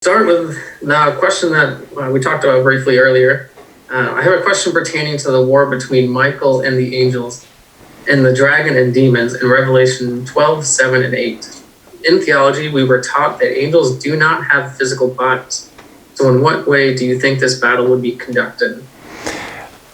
Start with the question that we talked about briefly earlier. I have a question pertaining to the war between Michael and the angels and the dragon and demons in Revelation 12, 7, and 8. In theology, we were taught that angels do not have physical bodies. So in what way do you think this battle would be conducted?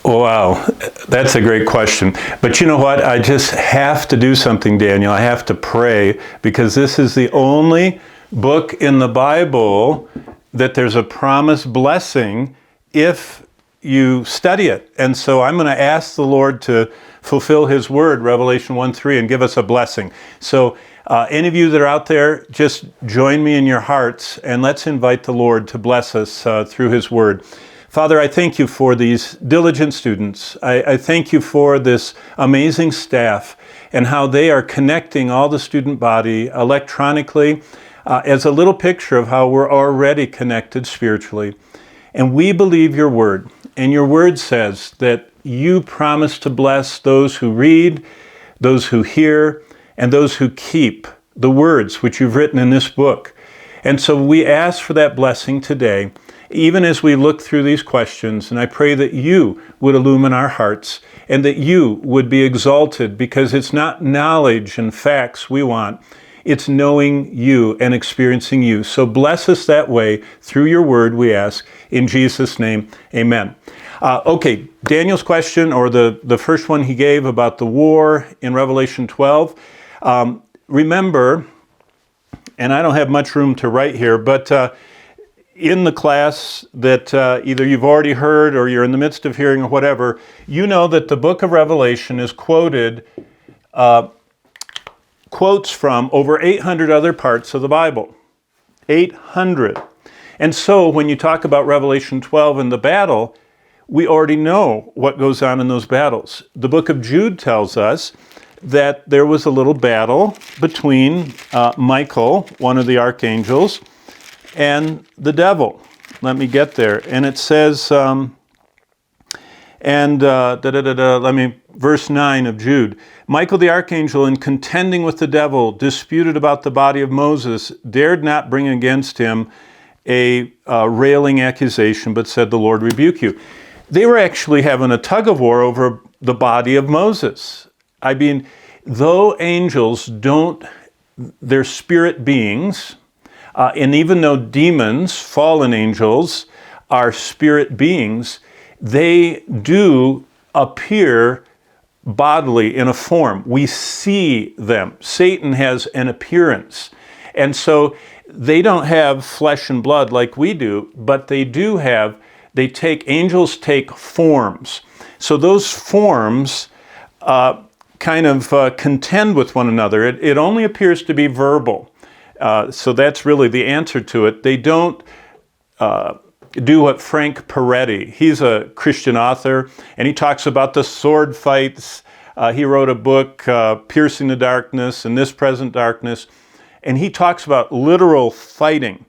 Wow, that's a great question. But you know what? I just have to do something, Daniel. I have to pray, because this is the only book in the Bible that there's a promised blessing if you study it. And so I'm going to ask the Lord to fulfill his word, Revelation 1:3, and give us a blessing. So any of you that are out there, just join me in your hearts, and let's invite the Lord to bless us through his word. Father, I thank you for these diligent students. I thank you for this amazing staff and how they are connecting all the student body electronically as a little picture of how we're already connected spiritually. And we believe your word. And your word says that you promise to bless those who read, those who hear, and those who keep the words which you've written in this book. And so we ask for that blessing today, even as we look through these questions. And I pray that you would illumine our hearts and that you would be exalted, because it's not knowledge and facts we want. It's knowing you and experiencing you. So bless us that way through your word, we ask. In Jesus' name, amen. Okay, Daniel's question, or the first one he gave about the war in Revelation 12. Remember, and I don't have much room to write here, but in the class that either you've already heard or you're in the midst of hearing or whatever, you know that the book of Revelation is quotes from over 800 other parts of the Bible. 800. And so when you talk about Revelation 12 and the battle, we already know what goes on in those battles. The book of Jude tells us that there was a little battle between Michael, one of the archangels, and the devil. Let me get there. And it says, verse 9 of Jude. Michael the archangel, in contending with the devil, disputed about the body of Moses, dared not bring against him a railing accusation, but said, "The Lord rebuke you." They were actually having a tug of war over the body of Moses. I mean, though angels they're spirit beings, and even though demons, fallen angels, are spirit beings, they do appear bodily in a form. We see them. Satan has an appearance. And so they don't have flesh and blood like we do, but angels take forms. So those forms contend with one another. It only appears to be verbal. So that's really the answer to it. They don't do what Frank Peretti, he's a Christian author, and he talks about the sword fights. He wrote a book, Piercing the Darkness and This Present Darkness, and he talks about literal fighting.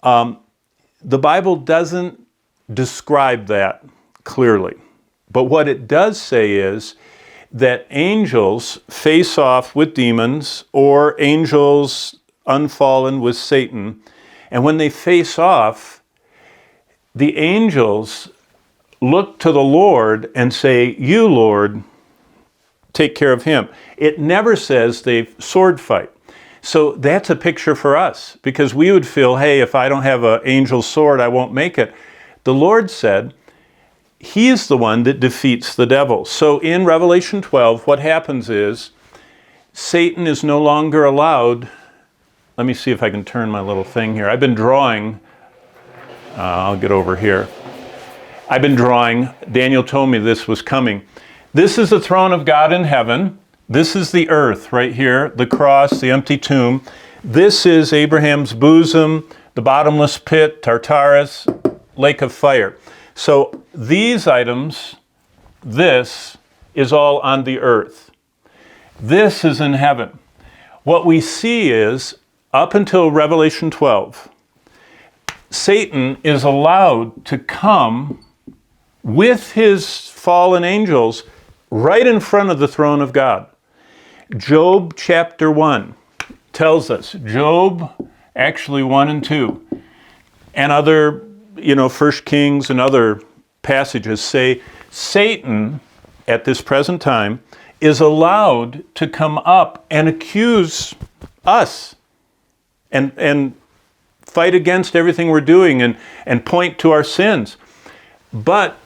The Bible doesn't describe that clearly, but what it does say is that angels face off with demons, or angels unfallen with Satan, and when they face off, the angels look to the Lord and say, "You, Lord, take care of him." It never says they sword fight. So that's a picture for us, because we would feel, hey, if I don't have an angel's sword, I won't make it. The Lord said he is the one that defeats the devil. So in Revelation 12, what happens is Satan is no longer allowed. Let me see if I can turn my little thing here. I've been drawing. I'll get over here. I've been drawing. Daniel told me this was coming. This is the throne of God in heaven. This is the earth right here, the cross, the empty tomb. This is Abraham's bosom, the bottomless pit, Tartarus, lake of fire. So these items, this is all on the earth. This is in heaven. What we see is, up until Revelation 12, Satan is allowed to come with his fallen angels right in front of the throne of God. Job chapter 1 tells us, Job, actually 1 and 2, and other, 1 Kings and other passages say Satan at this present time is allowed to come up and accuse us and fight against everything we're doing and point to our sins. But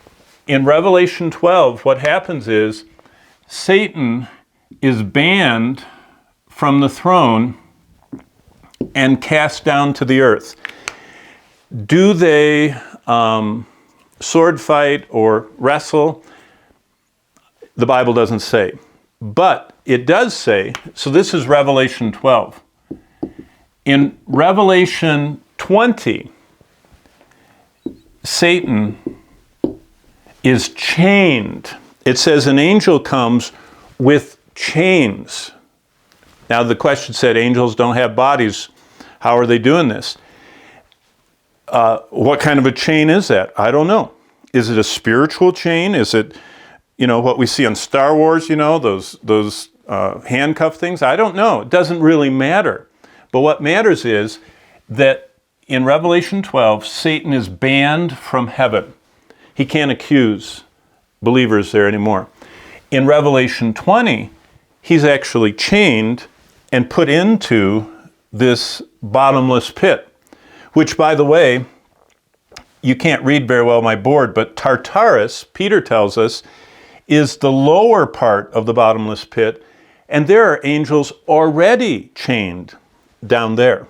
in Revelation 12, what happens is Satan is banned from the throne and cast down to the earth. Do they sword fight or wrestle? The Bible doesn't say. But it does say, so this is Revelation 12. In Revelation 20, Satan is chained. It says an angel comes with chains. Now the question said, angels don't have bodies. How are they doing this? What kind of a chain is that? I don't know. Is it a spiritual chain? Is it, what we see on Star Wars, those handcuff things? I don't know. It doesn't really matter. But what matters is that in Revelation 12, Satan is banned from heaven. He can't accuse believers there anymore. In Revelation 20, he's actually chained and put into this bottomless pit, which, by the way, you can't read very well my board, but Tartarus, Peter tells us, is the lower part of the bottomless pit, and there are angels already chained down there.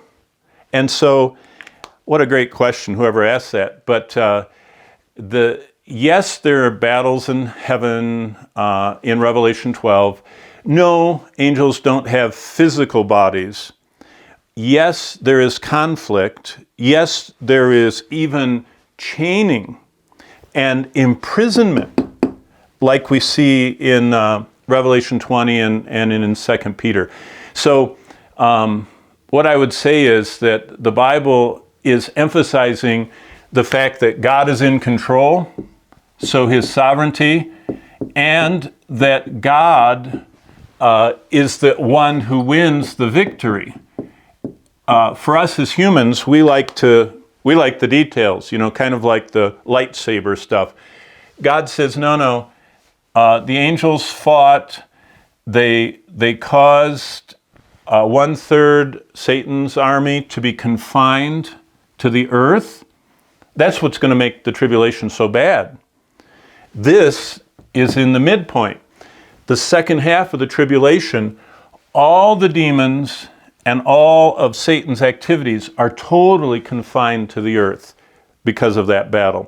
And so, what a great question, whoever asked that. But yes, there are battles in heaven in Revelation 12. No, angels don't have physical bodies. Yes, there is conflict. Yes, there is even chaining and imprisonment, like we see in Revelation 20 and in 2 Peter. So what I would say is that the Bible is emphasizing the fact that God is in control, so his sovereignty, and that God is the one who wins the victory. For us as humans, we like the details, kind of like the lightsaber stuff. God says, no, the angels fought, they caused 1/3 Satan's army to be confined to the earth. That's what's going to make the tribulation so bad. This is in the midpoint. The second half of the tribulation, all the demons and all of Satan's activities are totally confined to the earth because of that battle.